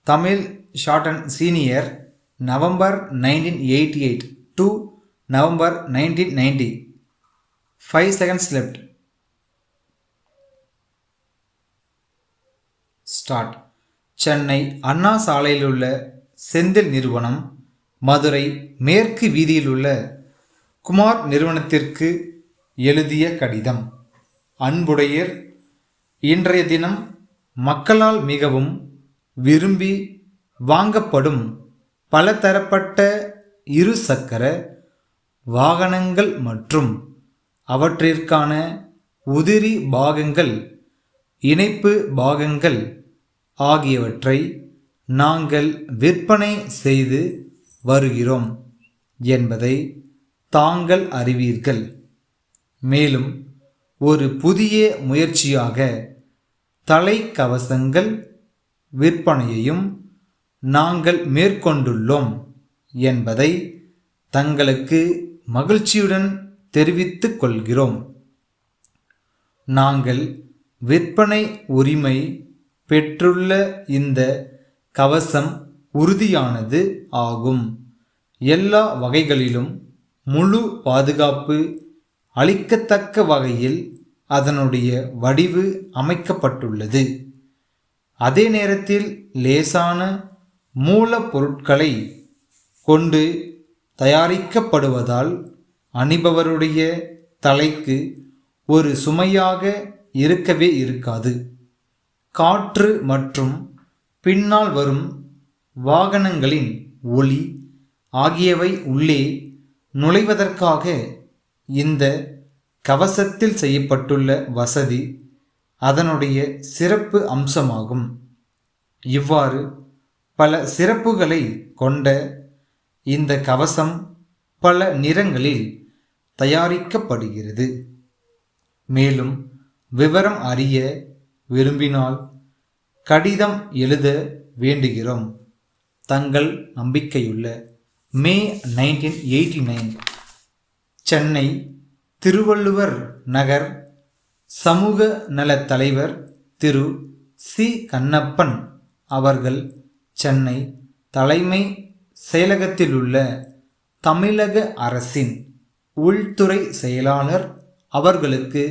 Tamil Short and Senior, November 1988 to November 1990. 5 seconds left. Start. Chennai அண்ணா சாலையில் உள்ள செந்தில் நிறுவனம், மதுரை மேற்கு வீதியில் உள்ள குமார் நிறுவனத்திற்கு எழுதிய கடிதம். அன்புடையர், இன்றைய தினம் மக்களால் மிகவும் விரும்பி வாங்கப்படும் பலதரப்பட்ட இருசக்கர வாகனங்கள் மற்றும் அவற்றிற்கான உதிரி பாகங்கள், இணைப்பு பாகங்கள் ஆகியவற்றை நாங்கள் விற்பனை செய்து வருகிறோம் என்பதை தாங்கள் அறிவீர்கள். மேலும் ஒரு புதிய முயற்சியாக தலைக்கவசங்கள் விற்பனையையும் நாங்கள் மேற்கொண்டுள்ளோம் என்பதை தங்களுக்கு மகிழ்ச்சியுடன் தெரிவித்துக் கொள்கிறோம். நாங்கள் விற்பனை உரிமை பெற்றுள்ள இந்த கவசம் உறுதியானது ஆகும். எல்லா வகைகளிலும் முழு பாதுகாப்பு அளிக்கத்தக்க வகையில் அதனுடைய வடிவு அமைக்கப்பட்டுள்ளது. அதே நேரத்தில் லேசான மூலப்பொருட்களை கொண்டு தயாரிக்கப்படுவதால் அணிபவருடைய தலைக்கு ஒரு சுமையாக இருக்கவே இருக்காது. காற்று மற்றும் பின்னால் வரும் வாகனங்களின் ஒலி ஆகியவை உள்ளே நுழைவதற்காக இந்த கவசத்தில் செய்யப்பட்டுள்ள வசதி அதனுடைய சிறப்பு அம்சமாகும். இவ்வாறு பல சிறப்புகளை கொண்ட இந்த கவசம் பல நிறங்களில் தயாரிக்கப்படுகிறது. மேலும் விவரம் அறிய விரும்பினால் கடிதம் எழுத வேண்டுகிறோம். தங்கள் நம்பிக்கையுள்ள மே 1989. சென்னை திருவள்ளுவர் நகர் சமூக நலத் தலைவர் திரு சி. கண்ணப்பன் அவர்கள் சென்னை தலைமை செயலகத்திலுள்ள தமிழக அரசின் உள்துறை செயலாளர் அவர்களுக்கு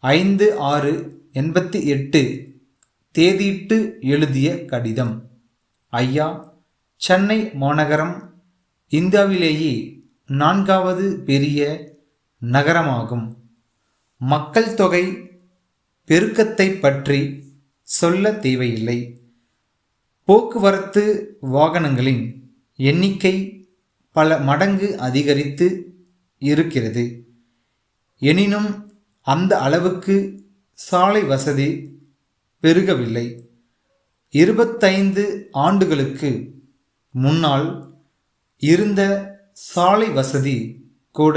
5/6/88 தேதியிட்டு எழுதிய கடிதம். ஐயா, சென்னை மாநகரம் இந்தியாவிலேயே 4வது பெரிய நகரமாகும். மக்கள் தொகை பெருக்கத்தை பற்றி சொல்ல தேவையில்லை. போக்குவரத்து வாகனங்களின் எண்ணிக்கை பல மடங்கு அதிகரித்து இருக்கிறது. எனினும் அந்த அளவுக்கு சாலை வசதி பெருகவில்லை. 25 ஆண்டுகளுக்கு முன்னால் இருந்த சாலை வசதி கூட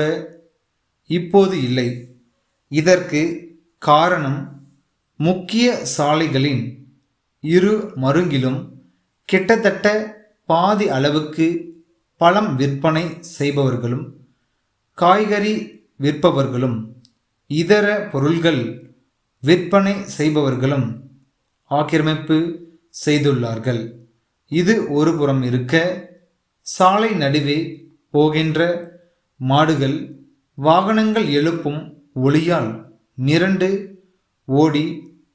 இப்போது இல்லை. இதற்கு காரணம் முக்கிய சாலைகளின் இரு மருங்கிலும் கிட்டத்தட்ட பாதி அளவுக்கு பழம் விற்பனை செய்பவர்களும் காய்கறி விற்பவர்களும் இதர பொருள்கள் விற்பனை செய்பவர்களும் ஆக்கிரமிப்பு செய்துள்ளார்கள். இது ஒரு புறம் இருக்க, சாலை நடுவே போகின்ற மாடுகள் வாகனங்கள் எழுப்பும் ஒளியால் மிரண்டு ஓடி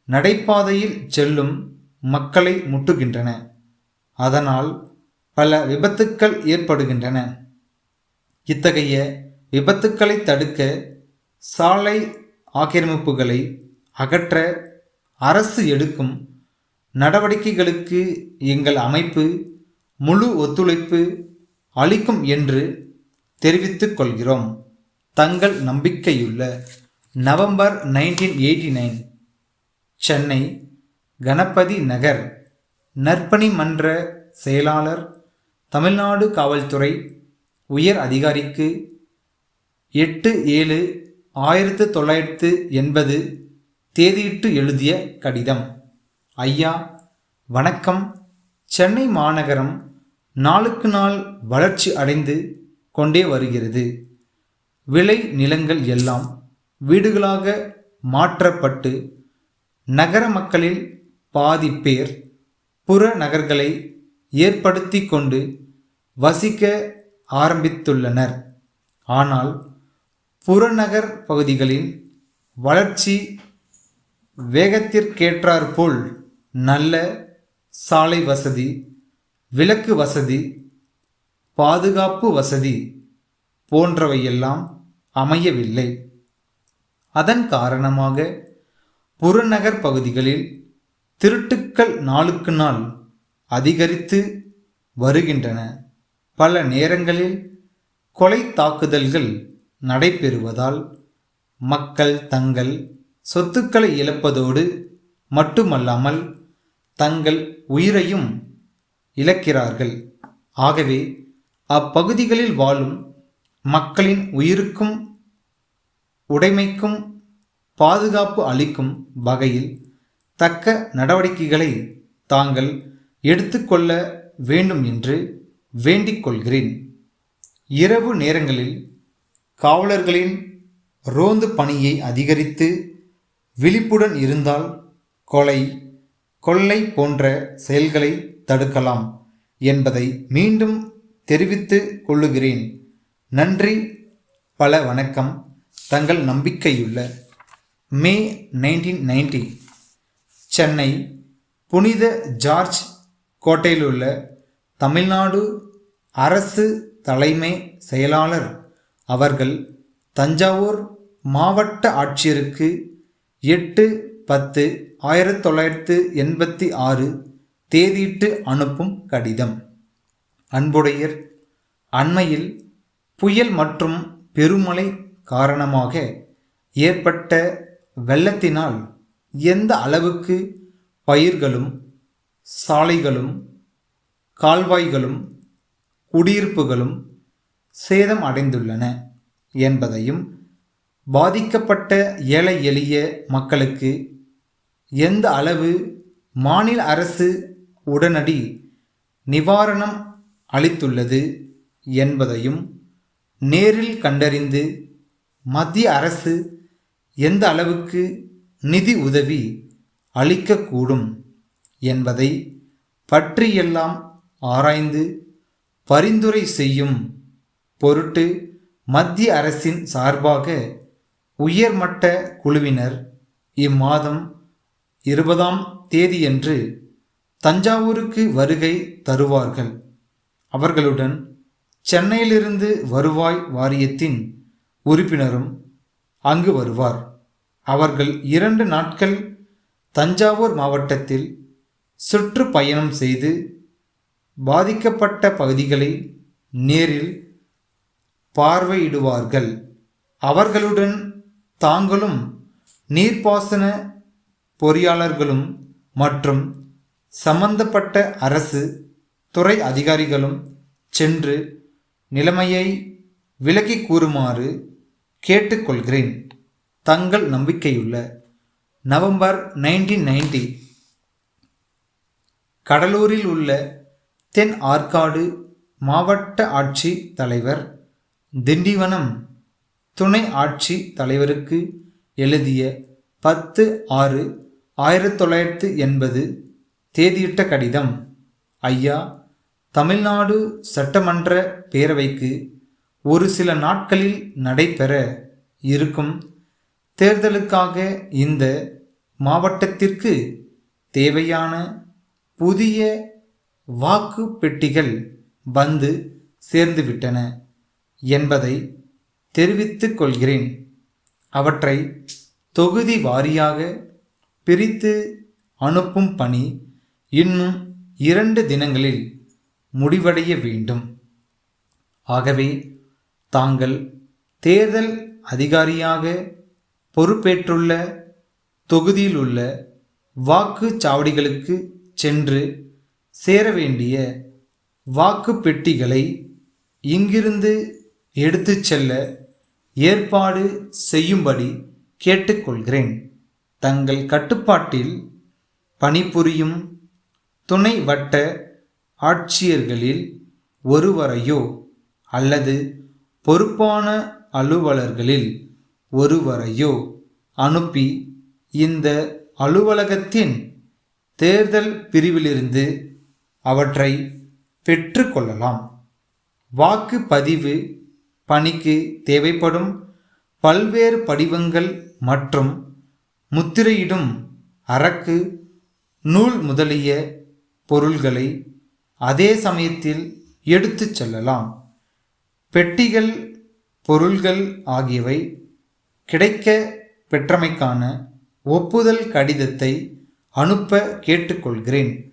நடைபாதையில் செல்லும் மக்களை முட்டுகின்றன. அதனால் பல விபத்துக்கள் ஏற்படுகின்றன. இத்தகைய விபத்துக்களை தடுக்க சாலை ஆக்கிரமிப்புகளை அகற்ற அரசு எடுக்கும் நடவடிக்கைகளுக்கு எங்கள் அமைப்பு முழு ஒத்துழைப்பு அளிக்கும் என்று தெரிவித்துக் கொள்கிறோம். தங்கள் நம்பிக்கையுள்ள நவம்பர் 1989. சென்னை கணபதி நகர் நற்பணி மன்ற செயலாளர், தமிழ்நாடு காவல்துறை உயர் அதிகாரிக்கு 8/7/1980 தேதியிட்டு எழுதிய கடிதம். ஐயா, வணக்கம். சென்னை மாநகரம் நாளுக்கு நாள் வளர்ச்சி அடைந்து கொண்டே வருகிறது. விளை நிலங்கள் எல்லாம் வீடுகளாக மாற்றப்பட்டு நகர மக்களில் பாதி பேர் புறநகர்களை ஏற்படுத்தி கொண்டு வசிக்க ஆரம்பித்துள்ளனர். ஆனால் புறநகர் பகுதிகளின் வளர்ச்சி வேகத்திற்கேற்றாற்போல் நல்ல சாலை வசதி, விளக்கு வசதி, பாதுகாப்பு வசதி போன்றவையெல்லாம் அமையவில்லை. அதன் காரணமாக புறநகர் பகுதிகளில் திருட்டுக்கள் நாளுக்கு நாள் அதிகரித்து வருகின்றன. பல நேரங்களில் கொலை தாக்குதல்கள் நடைபெறுவதால் மக்கள் தங்கள் சொத்துக்களை இழப்பதோடு மட்டுமல்லாமல் தங்கள் உயிரையும் இழக்கிறார்கள். ஆகவே அப்பகுதிகளில் வாழும் மக்களின் உயிருக்கும் உடைமைக்கும் பாதுகாப்பு அளிக்கும் வகையில் தக்க நடவடிக்கைகளை தாங்கள் எடுத்துக்கொள்ள வேண்டும் என்று வேண்டிக் கொள்கிறேன். இரவு நேரங்களில் காவலர்களின் ரோந்து பணியை அதிகரித்து விழிப்புடன் இருந்தால் கொலை, கொள்ளை போன்ற செயல்களை தடுக்கலாம் என்பதை மீண்டும் தெரிவித்து கொள்ளுகிறேன். நன்றி, பல வணக்கம். தங்கள் நம்பிக்கையுள்ள மே 1990 சென்னை புனித ஜார்ஜ் கோட்டையிலுள்ள தமிழ்நாடு அரசு தலைமை செயலாளர் அவர்கள் தஞ்சாவூர் மாவட்ட ஆட்சியருக்கு 8/10/1986 தேதியிட்டு அனுப்பும் கடிதம். அன்புடையர், அண்மையில் புயல் மற்றும் பெருமழை காரணமாக ஏற்பட்ட வெள்ளத்தினால் எந்த அளவுக்கு பயிர்களும் சாலைகளும் கால்வாய்களும் குடியிருப்புகளும் சேதம் அடைந்துள்ளன என்பதையும், பாதிக்கப்பட்ட ஏழை எளிய மக்களுக்கு எந்த அளவு மாநில அரசு உடனடி நிவாரணம் அளித்துள்ளது என்பதையும் நேரில் கண்டறிந்து மத்திய அரசு எந்த அளவுக்கு நிதி உதவி அளிக்கக்கூடும் என்பதை பற்றியெல்லாம் ஆராய்ந்து பரிந்துரை செய்யும் பொருட்டு மத்திய அரசின் சார்பாக உயர்மட்ட குழுவினர் இம்மாதம் 20ஆம் தேதியன்று தஞ்சாவூருக்கு வருகை தருவார்கள். அவர்களுடன் சென்னையிலிருந்து வருவாய் வாரியத்தின் உறுப்பினரும் அங்கு வருவார். அவர்கள் 2 நாட்கள் தஞ்சாவூர் மாவட்டத்தில் சுற்றுப்பயணம் செய்து பாதிக்கப்பட்ட பகுதிகளை நேரில் பார்வையிடுவார்கள். அவர்களுடன் தாங்களும் நீர்ப்பாசன பொறியாளர்களும் மற்றும் சம்பந்தப்பட்ட அரசு துறை அதிகாரிகளும் சென்று நிலைமையை விளக்கி கூறுமாறு கேட்டுக்கொள்கிறேன். தங்கள் நம்பிக்கையுள்ள நவம்பர் 1990 கடலூரில் உள்ள தென் ஆற்காடு மாவட்ட ஆட்சி தலைவர், திண்டிவனம் துணை ஆட்சி தலைவருக்கு எழுதிய 10/6/1980 தேதியிட்ட கடிதம். ஐயா, தமிழ்நாடு சட்டமன்ற பேரவைக்கு ஒரு சில நாட்களில் நடைபெற இருக்கும் தேர்தலுக்காக இந்த மாவட்டத்திற்கு தேவையான புதிய வாக்கு பெட்டிகள் வந்து சேர்ந்துவிட்டன என்பதை தெரிவித்துக் கொள்கிறேன். அவற்றை தொகுதி வாரியாக பிரித்து அனுப்பும் பணி இன்னும் 2 தினங்களில் முடிவடைய வேண்டும். ஆகவே தாங்கள் தேர்தல் அதிகாரியாக பொறுப்பேற்றுள்ள தொகுதியில் உள்ள வாக்குச்சாவடிகளுக்கு சென்று சேர வேண்டிய வாக்கு பெட்டிகளை இங்கிருந்து எடுத்துச் செல்ல ஏற்பாடு செய்யும்படி கேட்டுக்கொள்கிறேன். தங்கள் கட்டுப்பாட்டில் பணிபுரியும் துணை வட்ட ஆட்சியர்களில் ஒருவரையோ அல்லது பொறுப்பான அலுவலர்களில் ஒருவரையோ அனுப்பி இந்த அலுவலகத்தின் தேர்தல் பிரிவிலிருந்து அவற்றை பெற்றுக்கொள்ளலாம். வாக்குப்பதிவு பணிக்கு தேவைப்படும் பல்வேறு படிவங்கள் மற்றும் முத்திரையிடும் அரக்கு, நூல் முதலிய பொருள்களை அதே சமயத்தில் எடுத்துச் செல்லலாம். பெட்டிகள், பொருள்கள் ஆகியவை கிடைக்க பெற்றமைக்கான ஒப்புதல் கடிதத்தை அனுப்ப கேட்டுக்கொள்கிறேன்.